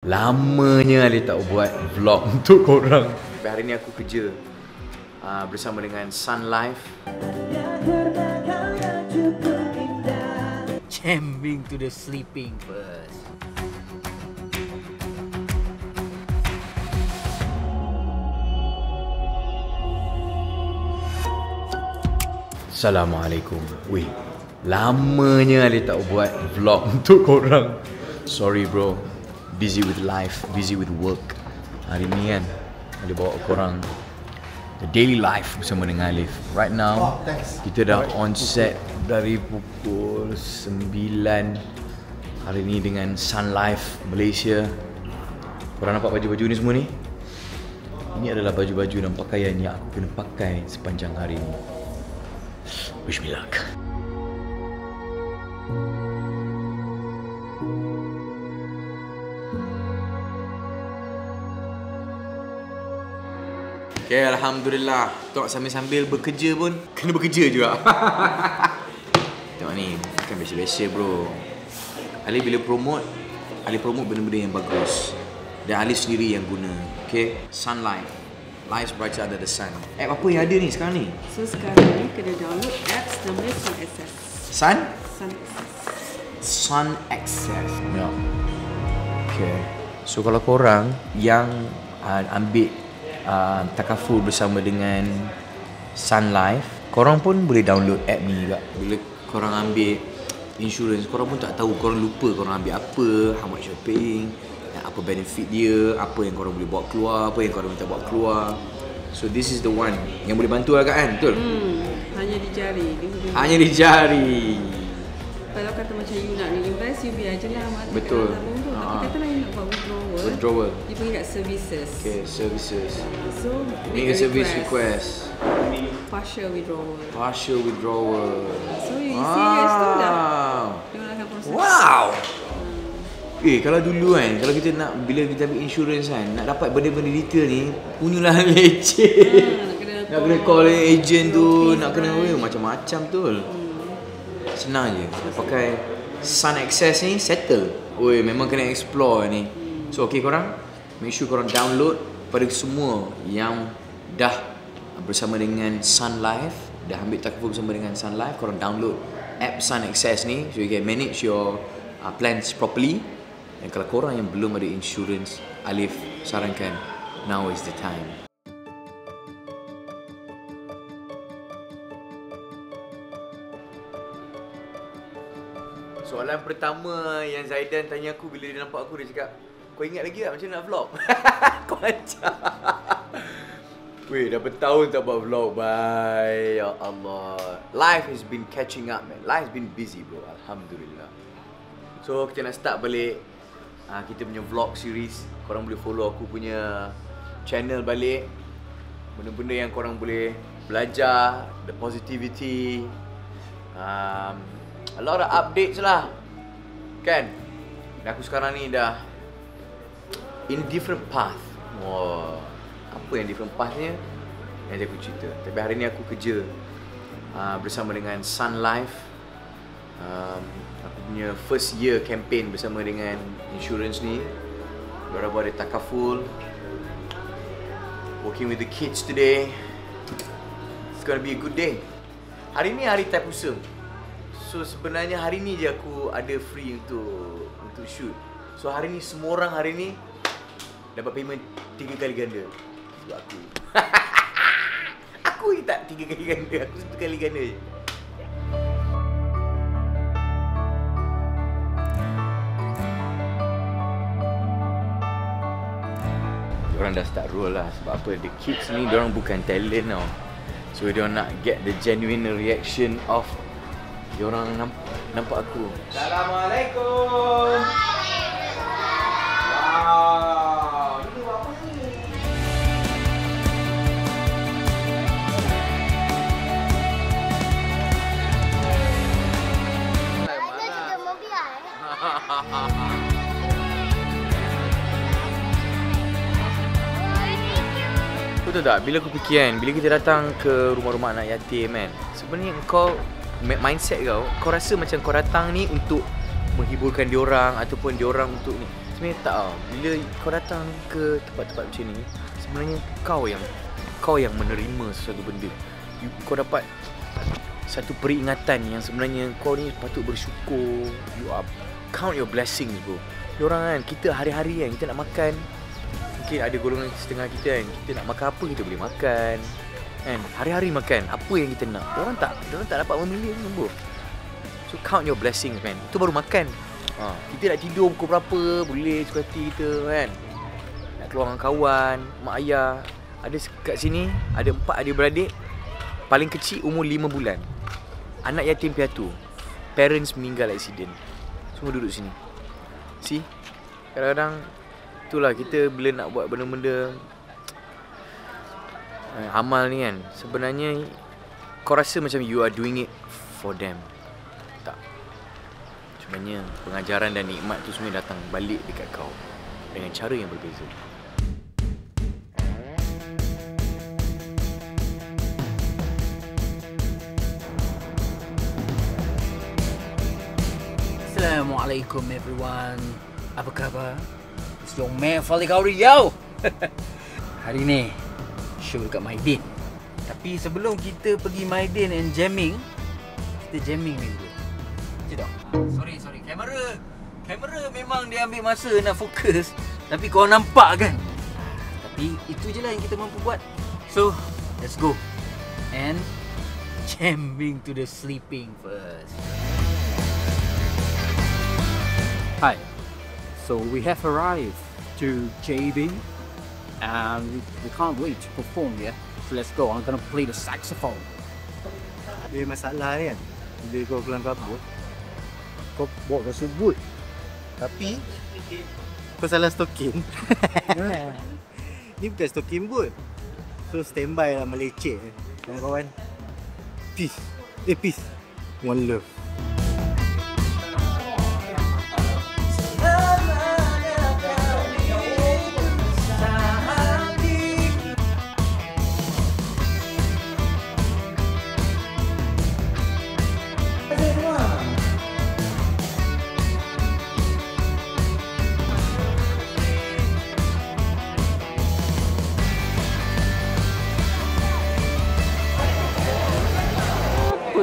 Lamanya Ali tak buat vlog untuk korang. Hari ni aku kerja bersama dengan Sun Life. Jamming to the sleeping first. Assalamualaikum. Weh, lamanya Ali tak buat vlog untuk korang. Sorry bro, busy with life, busy with work. Hari ni kan Ali bawa korang the daily life bersama dengan Alif. Right now kita dah on set dari pukul 9 hari ni dengan Sun Life Malaysia. Korang nampak baju-baju ni semua ni? Ini adalah baju-baju dan pakaian yang aku kena pakai sepanjang hari ni. Wish me luck. Okay, Alhamdulillah. Tengok sambil-sambil bekerja pun kena bekerja juga. Tengok ni, bukan biasa-biasa bro. Ali bila promote, Ali promote benda-benda yang bagus. Dan Ali sendiri yang guna. Okay, Sun Life. Life's brighter under the sun. App apa yang ada ni sekarang ni? So sekarang ni kena download apps namanya Sun Access. Sun? Sun Access. Sun Access. Ya. Okay. So kalau korang yang ambil takaful bersama dengan Sun Life, korang pun boleh download app ni juga. Bila korang ambil insurance, korang pun tak tahu, korang lupa korang ambil apa, how much you're paying, apa benefit dia, apa yang korang boleh bawa keluar, apa yang korang minta bawa keluar. So this is the one yang boleh bantu agak kan, betul? Hanya di jari. Hanya di jari. Kalau kata macam you nak invest, you biar je lah. Betul. Tapi katalah you nak buat withdrawal. You pergi kat services. Okay, services. So make a service request. Partial withdrawal. Partial withdrawal. So you serious tu dah. Dia akan proses. Wow. Kalau dulu kan, kalau kita nak, bila kita ambil insurance kan, nak dapat benda-benda detail ni, punyalah leceh. Nak kena call agent tu, nak kena macam-macam betul. Senang je. Pakai Sun Access ni, settle. Oi, memang kena explore ni. So okay korang, make sure korang download pada semua yang dah bersama dengan Sun Life, dah ambil takaful bersama dengan Sun Life, korang download app Sun Access ni so you can manage your plans properly. Dan kalau korang yang belum ada insurance, Alif sarankan now is the time. Soalan pertama yang Zaidan tanya aku bila dia nampak aku, dia cakap, kau ingat lagi tak macam nak vlog? Kau macam weh, dah bertahun tak buat vlog, bye. Ya Allah. Life has been catching up, man. Life has been busy, bro. Alhamdulillah. So, kita nak start balik kita punya vlog series. Korang boleh follow aku punya channel balik. Benda-benda yang korang boleh belajar, the positivity, a lot of updates lah, kan? Dan aku sekarang ni dah in different path. Wah, apa yang different pathnya? Nanti aku cerita. Tapi hari ni aku kerja bersama dengan Sun Life. Aku punya first year campaign bersama dengan insurance ni. Diorang buat ada takaful. Working with the kids today. It's gonna be a good day. Hari ni hari Thaipusam. So sebenarnya hari ni je aku ada free untuk shoot. So hari ni semua orang hari ni dapat payment 3 kali ganda sebab aku. Aku ni tak 3 kali ganda, aku 1 kali ganda je. Diorang dah start roll lah. Sebab apa, the kids ni diorang bukan talent tau. So diorang nak get the genuine reaction of diorang nampak aku. Assalamualaikum. Wow, ini apa ni? Betul tak? Bila aku fikir kan, bila kita datang ke rumah-rumah anak yatim kan, sebenarnya kau mindset kau rasa macam kau datang ni untuk menghiburkan diorang ataupun diorang untuk ni. Sebenarnya tak tau. Bila kau datang ke tempat-tempat macam ni, sebenarnya kau yang menerima sesuatu benda. Kau dapat satu peringatan yang sebenarnya kau ni patut bersyukur. Count your blessings, bro. Diorang kan, kita hari-hari kan, kita nak makan. Mungkin ada golongan setengah kita kan, kita nak makan apa kita boleh makan kan, hari-hari makan apa yang kita nak. Diorang tak dapat memilih, bro. So count your blessings, man. Itu baru makan. Kita nak tidur pukul berapa boleh suka hati kita kan. Nak keluar dengan kawan, mak ayah. Ada kat sini ada 4 adik-beradik. Paling kecil umur 5 bulan. Anak yatim piatu. Parents meninggal accident. Semua duduk sini. See? Kadang-kadang itulah kita bila nak buat benda-benda amal ni kan, sebenarnya kau rasa macam you are doing it for them. Tak. Sebenarnya pengajaran dan nikmat tu semua datang balik dekat kau dengan cara yang berbeza. Assalamualaikum everyone. Apa khabar? It's your man Falik Auri, yo! Hari ni show dekat Maidin. Tapi sebelum kita pergi Maidin and jamming, kita jamming dulu. Cik tak? Sorry. Kamera memang dia ambil masa nak fokus. Tapi kau nampak kan? Tapi itu je lah yang kita mampu buat. So, let's go. And jamming to the sleeping first. Hi, so we have arrived to JB and we can't wait to perform here. So let's go, I'm gonna play the saxophone. Dia masalah ni kan, bila kau kelam kabut, kau bawa rasa boot. Tapi kau salah stokin. Ni bukan stokin boot. So standby lah meleceh kawan-kawan. Peace. Peace. One love.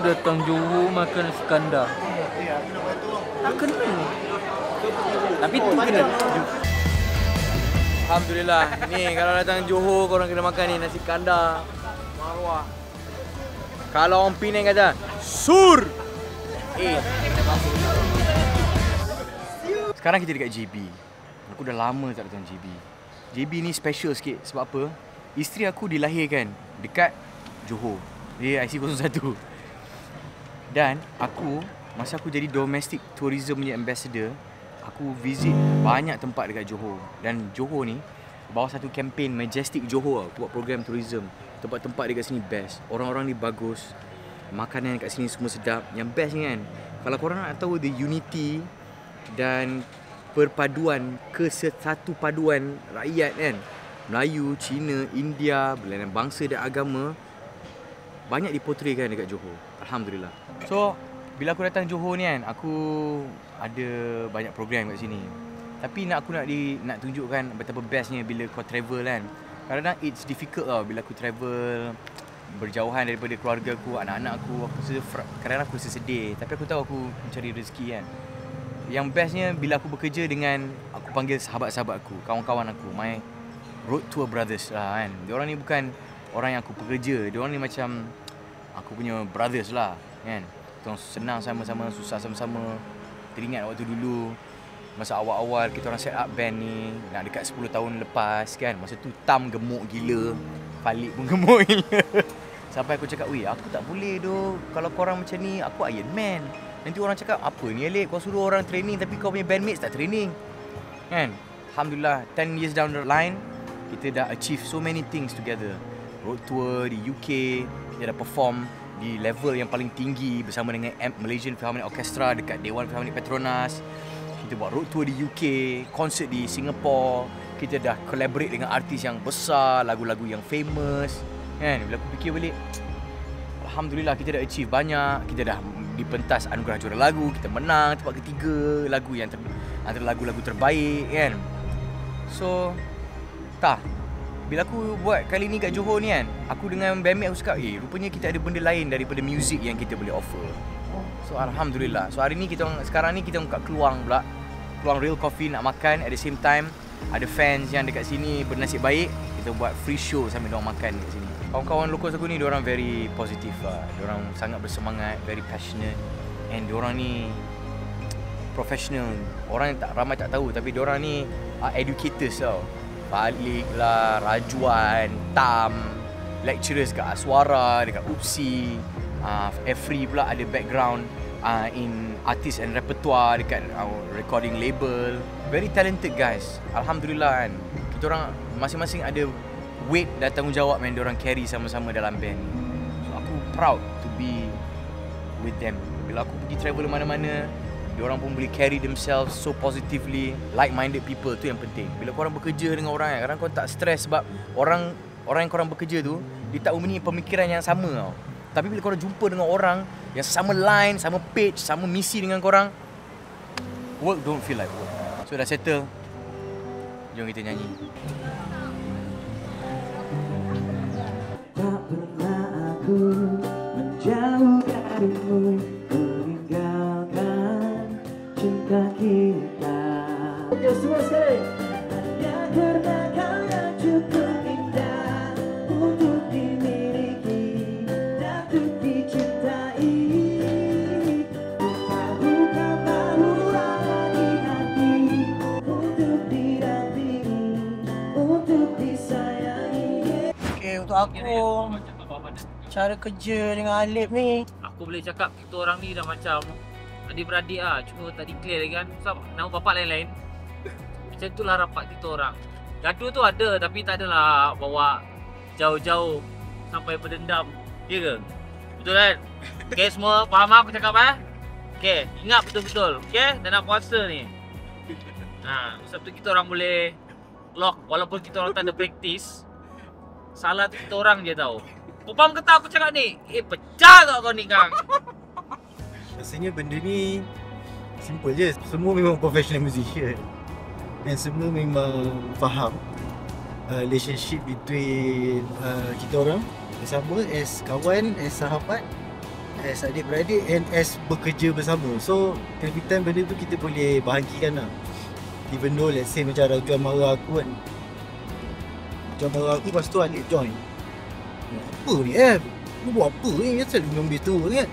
Datang Johor makan skandar. Tak kena. Tapi tu kena. Alhamdulillah. Ni kalau datang Johor korang kena makan ni nasi kandar. Marwah. Kalau orang Penang kata sur. Sekarang kita dekat JB. Aku dah lama tak datang JB. JB ni special sikit sebab apa? Isteri aku dilahirkan dekat Johor. Dia IC01. Dan aku, masa aku jadi domestic tourism punya ambassador, aku visit banyak tempat dekat Johor. Dan Johor ni bawah satu kempen Majestic Johor. Aku buat program tourism. Tempat-tempat dekat sini best. Orang-orang ni bagus. Makanan dekat sini semua sedap. Yang best ni kan, kalau korang nak tahu the unity dan perpaduan, kesatu paduan rakyat kan, Melayu, Cina, India, berlainan bangsa dan agama, banyak dipotretkan dekat Johor. Alhamdulillah. So, bila aku datang Johor ni kan, aku ada banyak program kat sini. Tapi aku nak tunjukkan betapa bestnya bila kau travel kan. Kadang-kadang it's difficult tau bila aku travel berjauhan daripada keluarga aku, anak-anak aku. Kadang-kadang aku rasa sedih. Tapi aku tahu aku mencari rezeki kan. Yang bestnya bila aku bekerja dengan, aku panggil sahabat-sahabat aku, kawan-kawan aku, my road tour brothers lah kan. Diorang ni bukan orang yang aku pekerja. Diorang ni macam aku punya brothers lah kan. Kita senang sama-sama, susah sama-sama. Teringat waktu dulu masa awal-awal kita orang set up band ni, nak dekat 10 tahun lepas kan. Masa tu Tam gemuk gila, Falik pun gemuk gila. Sampai aku cakap, weh aku tak boleh doh. Kalau korang macam ni, aku Iron Man. Nanti orang cakap, apa ni Alik, kau suruh orang training tapi kau punya bandmates tak training kan. Alhamdulillah 10 years down the line, kita dah achieve so many things together. Road tour di UK, kita dah perform di level yang paling tinggi bersama dengan Malaysian Philharmonic Orchestra dekat Dewan Philharmonic Petronas. Kita buat road tour di UK, konsert di Singapore. Kita dah collaborate dengan artis yang besar, lagu-lagu yang famous kan. Bila aku fikir balik, Alhamdulillah kita dah achieve banyak. Kita dah dipentas anugerah juara lagu, kita menang tempat ketiga lagu yang antara lagu-lagu terbaik kan. So bila aku buat kali ni kat Johor ni kan, aku dengan bandmate aku cakap, rupanya kita ada benda lain daripada music yang kita boleh offer. So alhamdulillah. So hari ni sekarang ni kita kat Keluang pula. Keluang Real Coffee nak makan, at the same time ada fans yang dekat sini bernasib baik, kita buat free show sambil diorang makan dekat sini. Kawan-kawan locals aku ni diorang very positif lah. Diorang sangat bersemangat, very passionate, and diorang ni professional. Orang yang ramai tak tahu tapi diorang ni educators tau. Balik lah, Rajuan, Tam, lecturers kat Aswara, dekat UPSI, Every pula ada background in artist and repertoire dekat recording label. Very talented guys. Alhamdulillah kan. Kita orang masing-masing ada weight dan tanggungjawab yang diorang carry sama-sama dalam band ni. So aku proud to be with them. Bila aku pergi travel mana-mana, diorang pun boleh carry themselves so positively. Like-minded people tu yang penting. Bila korang bekerja dengan orang kan, kadang korang tak stress sebab orang yang korang bekerja tu, dia tak mempunyai pemikiran yang sama tau. Tapi bila korang jumpa dengan orang yang sama line, sama page, sama misi dengan korang, work don't feel like work. So dah settle, jom kita nyanyi. Tak pernah aku menjauh darimu, meninggalkan cinta kita. Oke, semua sekali. Hanya karena kau yang cukup indah untuk dimiliki dan untuk dicintai. Buka baru lagi hati untuk didampingi, untuk disayangi. Okay, untuk aku cara kerja dengan Alip ni, Aku boleh cakap kita orang ni dah macam adik-beradik lah. Cuma tak declare lagi kan. Sebab nama bapak lain-lain. Macam itulah rapat kita orang. Gaduh tu ada tapi tak adalah bawa jauh-jauh sampai berdendam. Ya ke? Betul kan? Okay, semua faham aku cakap Okay, ingat betul-betul. Okay, dah nak puasa ni. Sebab tu kita orang boleh lock walaupun kita orang tak ada praktis. Salah tu kita orang je tahu. Kau faham ke tak aku cakap ni? Pecah tak kau ni Kang? Rasanya benda ni simple je. Semua memang professional musician dan semua memang faham relationship between kita orang bersama as kawan, as sahabat, as adik-beradik and as bekerja bersama. So every time benda tu kita boleh bahagikan lah. Even though let's say macam Rajuan marah aku kan, Rajuan marah aku lepas tu Alip join. Apa ni lu buat apa ni? Asal lu main bass tu kan?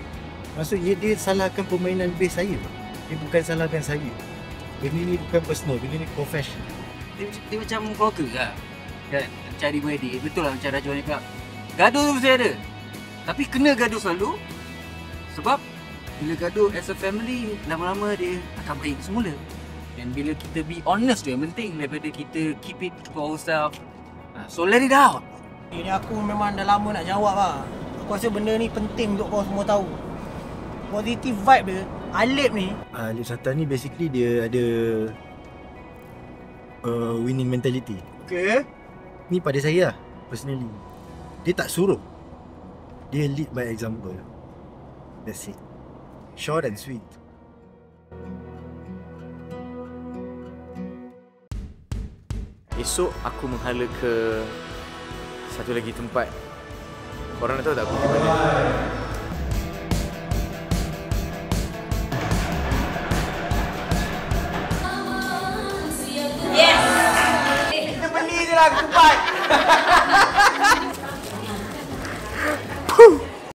Maksudnya dia salahkan permainan bass saya. Dia bukan salahkan saya. Benda ni bukan personal, benda ni professional. Dia macam keluarga lah kan, cari beradik. Betul lah macam Rajuan cakap, gaduh tu mesti ada. Tapi kena gaduh selalu. Sebab bila gaduh as a family, lama-lama dia akan baik semula. Dan bila kita be honest tu yang penting daripada kita keep it to ourselves. So let it out. ini aku memang dah lama nak jawab lah. Aku rasa benda ni penting untuk kau semua tahu. Positive vibe dia, Alip ni. Alip Sultan ni basically dia ada winning mentality. Okay. Ni pada saya lah, personally. Dia tak suruh. Dia lead by example. That's it. Short and sweet. Esok aku menghala ke satu lagi tempat. Korang nak tahu tak aku pergi mana? Kita beli je lah ketupat.